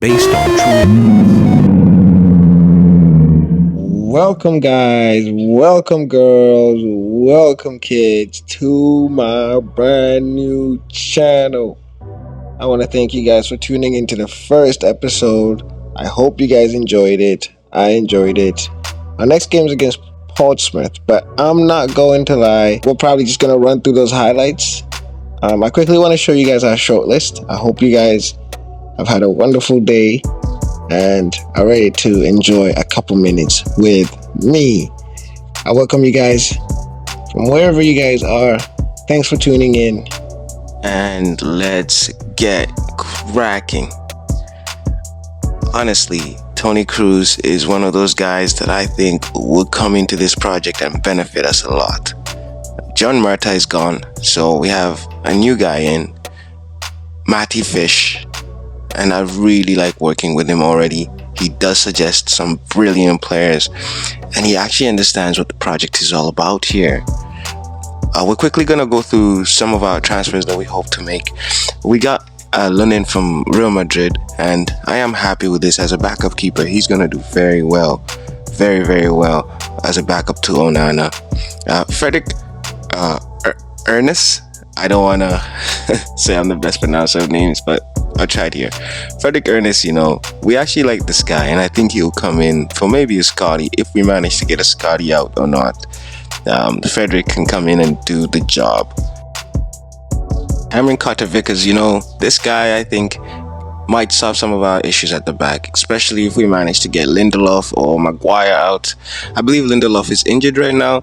based on true. Welcome, guys. Welcome, girls. Welcome, kids, to my brand new channel. I want to thank you guys for tuning into the first episode. I hope you guys enjoyed it. I enjoyed it. Our next game is against Portsmouth, but I'm not going to lie. We're probably just going to run through those highlights. I quickly want to show you guys our short list. I hope you guys have had a wonderful day and are ready to enjoy a couple minutes with me. I welcome you guys from wherever you guys are. Thanks for tuning in. And let's get cracking. Honestly, Tony Cruz is one of those guys that I think will come into this project and benefit us a lot. John Murta is gone, so we have a new guy in, Matty Fish, and I really like working with him already. He does suggest some brilliant players, and he actually understands what the project is all about here. We're quickly going to go through some of our transfers that we hope to make. We got Lunin from Real Madrid, and I am happy with this as a backup keeper. He's going to do very well, very well as a backup to Onana. Frederick Ernest, I don't want to say I'm the best pronouncer of names, but I tried here. Frederick Ernest, we actually like this guy, and I think he'll come in for maybe a Scotty if we manage to get a Scotty out or not. Frederick can come in and do the job. Cameron Carter-Vickers, this guy I think might solve some of our issues at the back, especially if we manage to get Lindelof or Maguire out. I believe Lindelof is injured right now,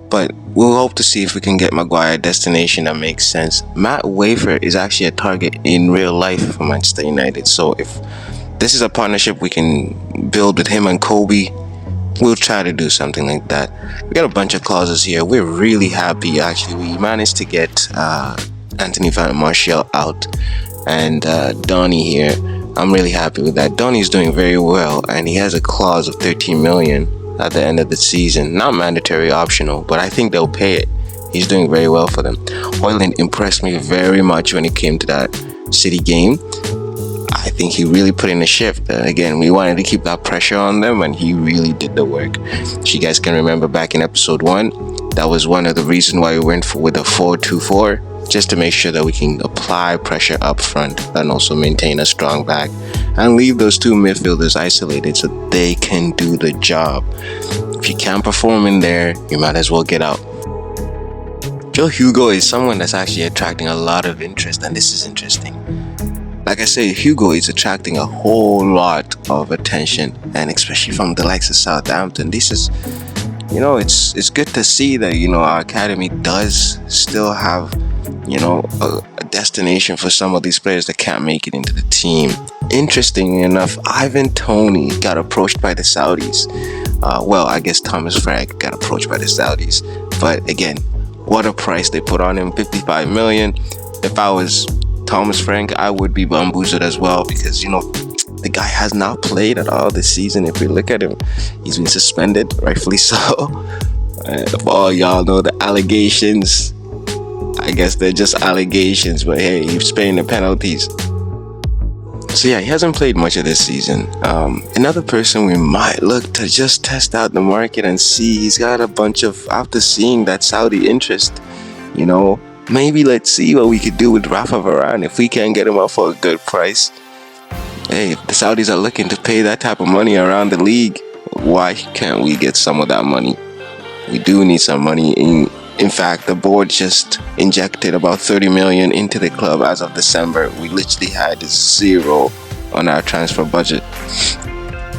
but we'll hope to see if we can get Maguire a destination that makes sense. Matt Wafer is actually a target in real life for Manchester United, so if this is a partnership we can build with him and Kobe, we'll try to do something like that. We got a bunch of clauses here. We're really happy, actually. We managed to get Anthony Van Martial out and Donny here. I'm really happy with that. Donny's doing very well, and he has a clause of 13 million at the end of the season. Not mandatory, optional, but I think they'll pay it. He's doing very well for them. Hoyland impressed me very much when it came to that City game. I think he really put in a shift. Again, we wanted to keep that pressure on them, and he really did the work. If you guys can remember back in episode 1, that was one of the reasons why we went with a 4-2-4, just to make sure that we can apply pressure up front and also maintain a strong back and leave those two midfielders isolated so they can do the job. If you can't perform in there, you might as well get out. Joe Hugo is someone that's actually attracting a lot of interest, and this is interesting. Like I say, Hugo is attracting a whole lot of attention, and especially from the likes of Southampton. This is, it's good to see that, our academy does still have, a destination for some of these players that can't make it into the team. Interestingly enough, Ivan Toney got approached by the Saudis. I guess Thomas Frank got approached by the Saudis. But again, what a price they put on him, 55 million. If I was Thomas Frank, I would be bamboozled as well, because the guy has not played at all this season. If we look at him, he's been suspended, rightfully so. If all y'all know the allegations, I guess they're just allegations, but hey, he's paying the penalties. So yeah, he hasn't played much of this season. Another person we might look to just test out the market and see, he's got a bunch of, after seeing that Saudi interest, maybe let's see what we could do with Rafa Varane. If we can get him out for a good price, hey, if the Saudis are looking to pay that type of money around the league, why can't we get some of that money? We do need some money. In fact, the board just injected about 30 million into the club as of December. We literally had 0 on our transfer budget.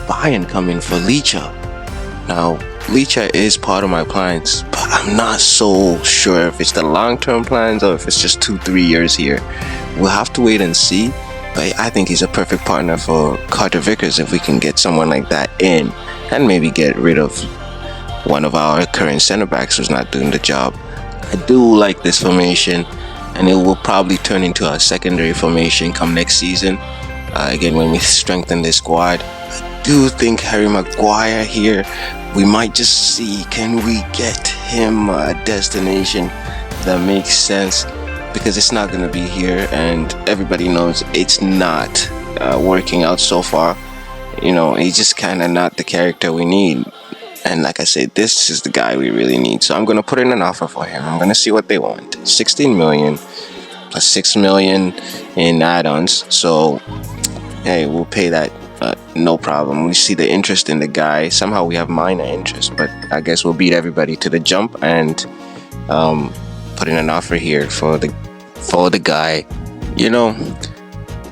Bayern coming for Licha. Now, Licha is part of my plans, but I'm not so sure if it's the long-term plans or if it's just 2-3 years here. We'll have to wait and see, but I think he's a perfect partner for Carter-Vickers if we can get someone like that in and maybe get rid of one of our current center-backs who's not doing the job. I do like this formation, and it will probably turn into a secondary formation come next season. Again, when we strengthen the squad, I do think Harry Maguire here, we might just see, can we get him a destination that makes sense, because it's not going to be here, and everybody knows it's not working out so far. He's just kind of not the character we need. And like I said, this is the guy we really need. So I'm going to put in an offer for him. I'm going to see what they want. 16 million plus 6 million in add-ons. So, hey, we'll pay that. No problem. We see the interest in the guy. Somehow we have minor interest, but I guess we'll beat everybody to the jump and put in an offer here for the guy.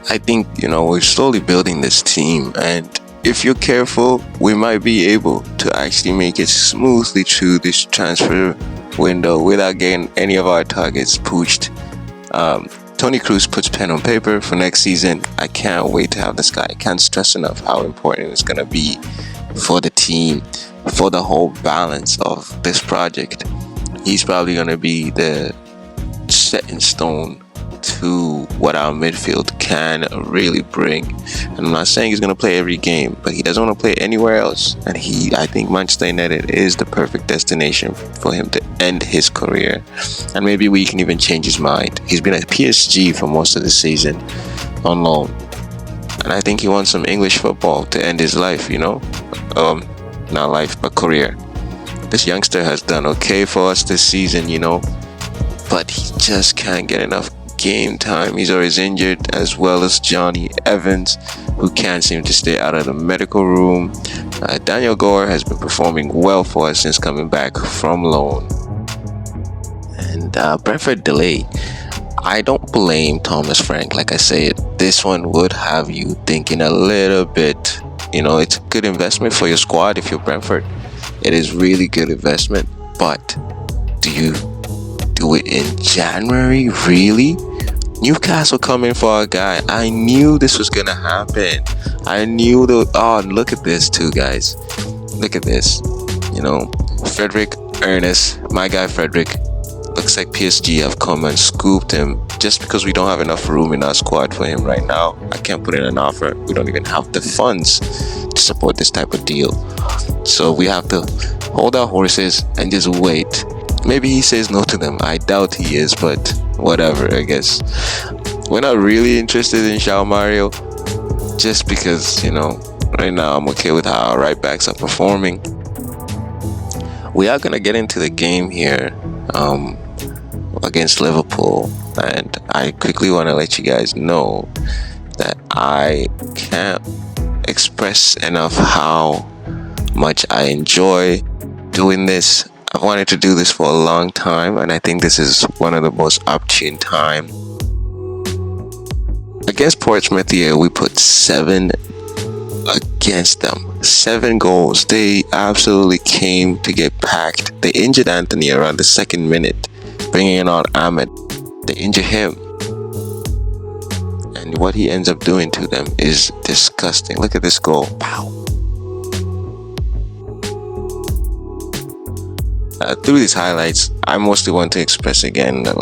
I think we're slowly building this team, and if you're careful, we might be able to actually make it smoothly through this transfer window without getting any of our targets poached. Tony Cruz puts pen on paper for next season. I can't wait to have this guy. I can't stress enough how important it's going to be for the team, for the whole balance of this project. He's probably going to be the set in stone to what our midfield can really bring. And I'm not saying he's going to play every game, but he doesn't want to play anywhere else. And I think Manchester United is the perfect destination for him to end his career. And maybe we can even change his mind. He's been at PSG for most of the season on loan. And I think he wants some English football to end his life, not life, but career. This youngster has done okay for us this season, but he just can't get enough game time. He's always injured, as well as Johnny Evans, who can't seem to stay out of the medical room. Daniel Gore has been performing well for us since coming back from loan. And Brentford delay. I don't blame Thomas Frank. Like I said, this one would have you thinking a little bit. It's a good investment for your squad if you're Brentford. It is really good investment, but do you do it in January? Really? Newcastle coming for a guy. I knew this was gonna happen. Look at this too, guys. Look at this. Frederick Ernest, my guy Frederick. Looks like PSG have come and scooped him just because we don't have enough room in our squad for him right now. I can't put in an offer. We don't even have the funds to support this type of deal. So we have to hold our horses and just wait. Maybe he says no to them. I doubt he is, but whatever, I guess. We're not really interested in João Mario just because, right now I'm okay with how our right backs are performing. We are going to get into the game here against Liverpool, and I quickly want to let you guys know that I can't express enough how much I enjoy doing this. I've wanted to do this for a long time, and I think this is one of the most opportune time. Against Portsmouth here, we put 7 against them. 7 goals. They absolutely came to get packed. They injured Anthony around the 2nd minute, bringing in on Ahmed. They injure him. And what he ends up doing to them is disgusting. Look at this goal. Pow. Through these highlights, I mostly want to express again that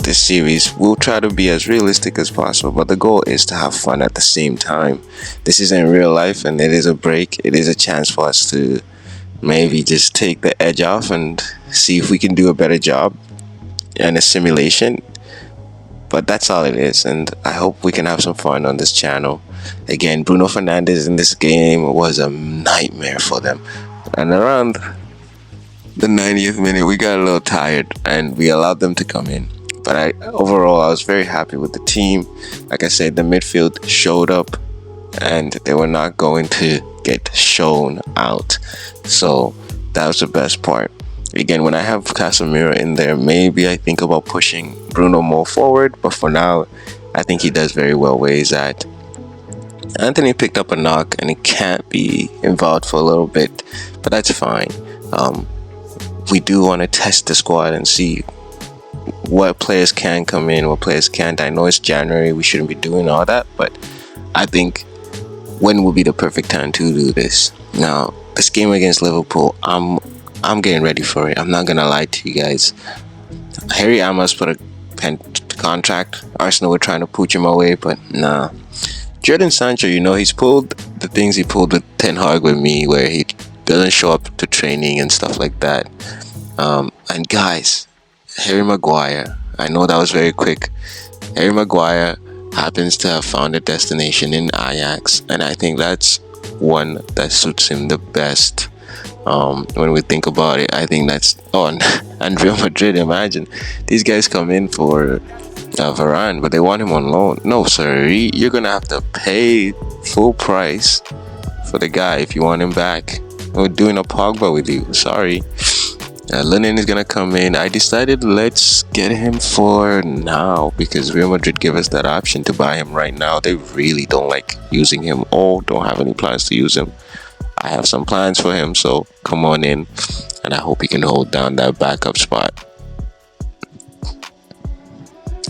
this series, we'll try to be as realistic as possible, but the goal is to have fun at the same time. This isn't real life, and it is a break. It is a chance for us to maybe just take the edge off and see if we can do a better job in a simulation. But that's all it is, and I hope we can have some fun on this channel. Again, Bruno Fernandes in this game was a nightmare for them, and around the 90th minute we got a little tired and we allowed them to come in. But overall I was very happy with the team. Like I said, the midfield showed up and they were not going to get shown out, so that was the best part. Again, when I have Casemiro in there, maybe I think about pushing Bruno more forward, but for now I think he does very well where he's at. Anthony picked up a knock and he can't be involved for a little bit, but that's fine. We do want to test the squad and see what players can come in, what players can't. I know it's January, we shouldn't be doing all that, but I think when will be the perfect time to do this? Now, this game against Liverpool, I'm getting ready for it. I'm not gonna lie to you guys. Harry Amos put a pen to contract. Arsenal were trying to pooch him away, but nah. Jadon Sancho, he's pulled the things he pulled with Ten Hag with me, where he doesn't show up to training and stuff like that. And guys, Harry Maguire, I know that was very quick. Harry Maguire happens to have found a destination in Ajax, and I think that's one that suits him the best. When we think about it, I think that's and Real Madrid. Imagine these guys come in for Varane, but they want him on loan. No, sir, you're gonna have to pay full price for the guy if you want him back. We're doing a Pogba with you. Sorry. Lennon is gonna come in. I decided let's get him for now because Real Madrid give us that option to buy him right now. They really don't like using him or don't have any plans to use him. I have some plans for him, so come on in, and I hope he can hold down that backup spot.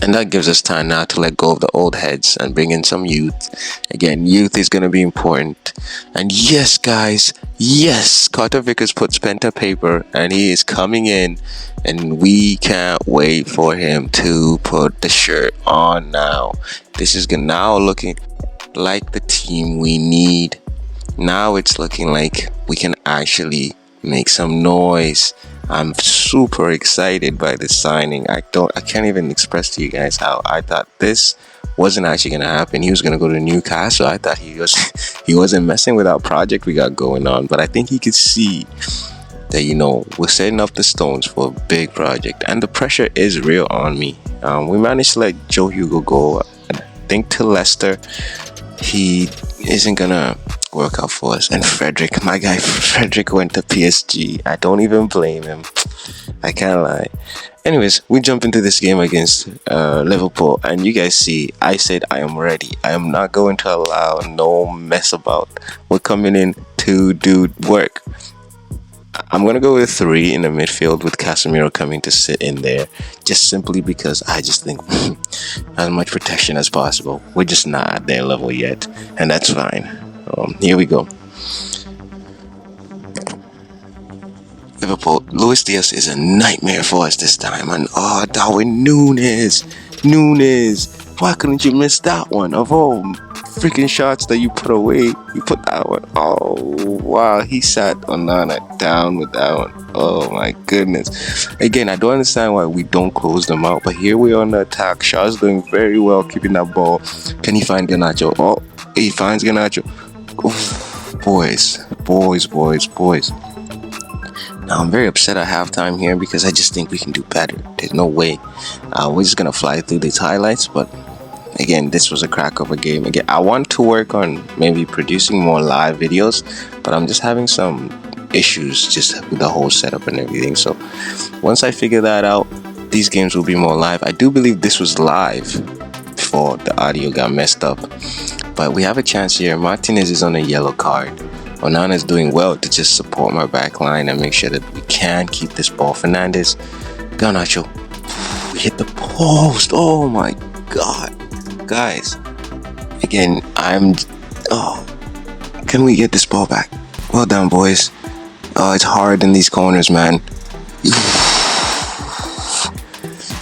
And that gives us time now to let go of the old heads and bring in some youth. Again, youth is going to be important. And yes, guys, yes, Carter Vickers puts pen to paper and he is coming in. And we can't wait for him to put the shirt on now. This is now looking like the team we need. Now it's looking like we can actually make some noise. I'm super excited by this signing. I can't even express to you guys how I thought this wasn't actually gonna happen. He was gonna go to Newcastle. I thought he wasn't messing with our project we got going on. But I think he could see that we're setting up the stones for a big project, and the pressure is real on me. We managed to let Joe Hugo go. I think to Leicester. He isn't gonna work out for us. And Frederick, my guy Frederick went to PSG. I don't even blame him. I can't lie. Anyways, we jump into this game against Liverpool, and you guys see, I said I am ready. I am not going to allow no mess about. We're coming in to do work. I'm going to go with 3 in the midfield with Casemiro coming to sit in there just simply because I just think as much protection as possible. We're just not at their level yet, and that's fine. Here we go. Liverpool, Luis Diaz is a nightmare for us this time. And Darwin Núñez. Why couldn't you miss that one? Of all freaking shots that you put away, you put that one. Oh, wow. He sat Onana down with that one. Oh, my goodness. Again, I don't understand why we don't close them out. But here we are on the attack. Shaw's doing very well keeping that ball. Can he find Garnacho? Oh, he finds Garnacho. Oof, boys. Now, I'm very upset at halftime here because I just think we can do better. There's no way. We're just going to fly through these highlights. But again, this was a crack of a game. Again, I want to work on maybe producing more live videos, but I'm just having some issues just with the whole setup and everything. So once I figure that out, these games will be more live. I do believe this was live before the audio got messed up. But we have a chance here. Martinez is on a yellow card. Onana is doing well to just support my back line and make sure that we can keep this ball. Fernandes, Garnacho, we hit the post. Oh my God. Guys, again, can we get this ball back? Well done, boys. It's hard in these corners, man.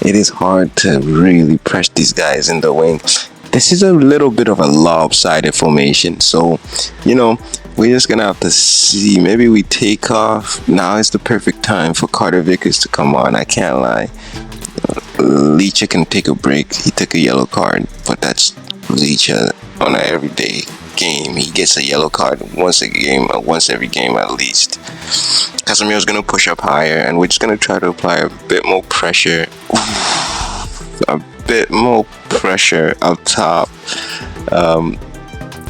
It is hard to really press these guys in the wing. This is a little bit of a lopsided formation, so we're just gonna have to see. Maybe we take off. Now is the perfect time for Carter Vickers to come on. I can't lie. Licha can take a break. He took a yellow card, but that's Licha on an everyday game. He gets a yellow card once every game at least. Casemiro's gonna push up higher, and we're just gonna try to apply a bit more pressure. A bit more pressure up top.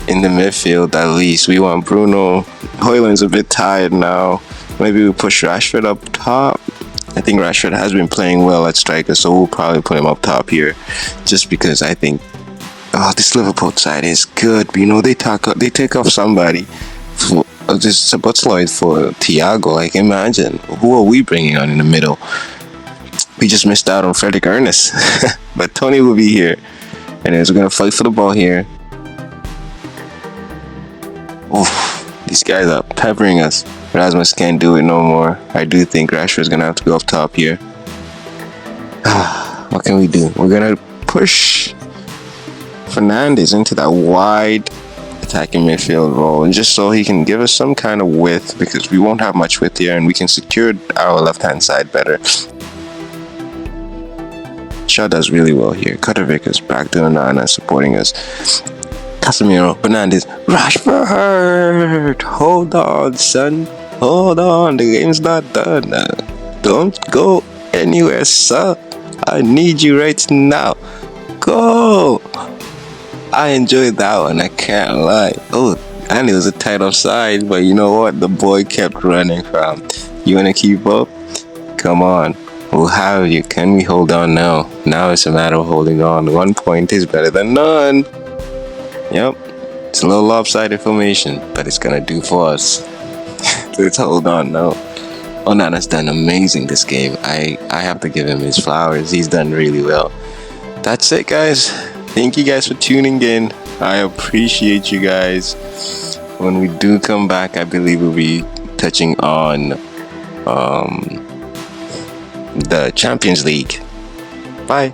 In the midfield, at least. We want Bruno. Højlund's a bit tired now. Maybe we push Rashford up top. I think Rashford has been playing well at striker, so we'll probably put him up top here, just because I think this Liverpool side is good. They take off somebody. This Sabotloid for Thiago. Like, imagine, who are we bringing on in the middle? We just missed out on Frederick Ernest, but Tony will be here, and we're gonna fight for the ball here. Oof, these guys are peppering us. Rasmus can't do it no more. I do think Rashford's gonna have to go up top here. What can we do? We're gonna push Fernandes into that wide attacking midfield role, and just so he can give us some kind of width, because we won't have much width here, and we can secure our left hand side better. Shaw does really well here. Kotovic is back to Onana supporting us. Casemiro, Fernandes, Rashford. Hold on, son. Hold on. The game's not done. Don't go anywhere, sir. I need you right now. Go. I enjoyed that one. I can't lie. Oh, and it was a tight offside, but you know what? The boy kept running from. You wanna keep up? Come on. We'll have you. Can we hold on now? Now it's a matter of holding on. 1 point is better than none. Yep. It's a little lopsided formation, but it's gonna do for us. Let's hold on now. Onana's done amazing this game. I have to give him his flowers. He's done really well. That's it, guys. Thank you guys for tuning in. I appreciate you guys. When we do come back, I believe we'll be touching on the Champions League. Bye.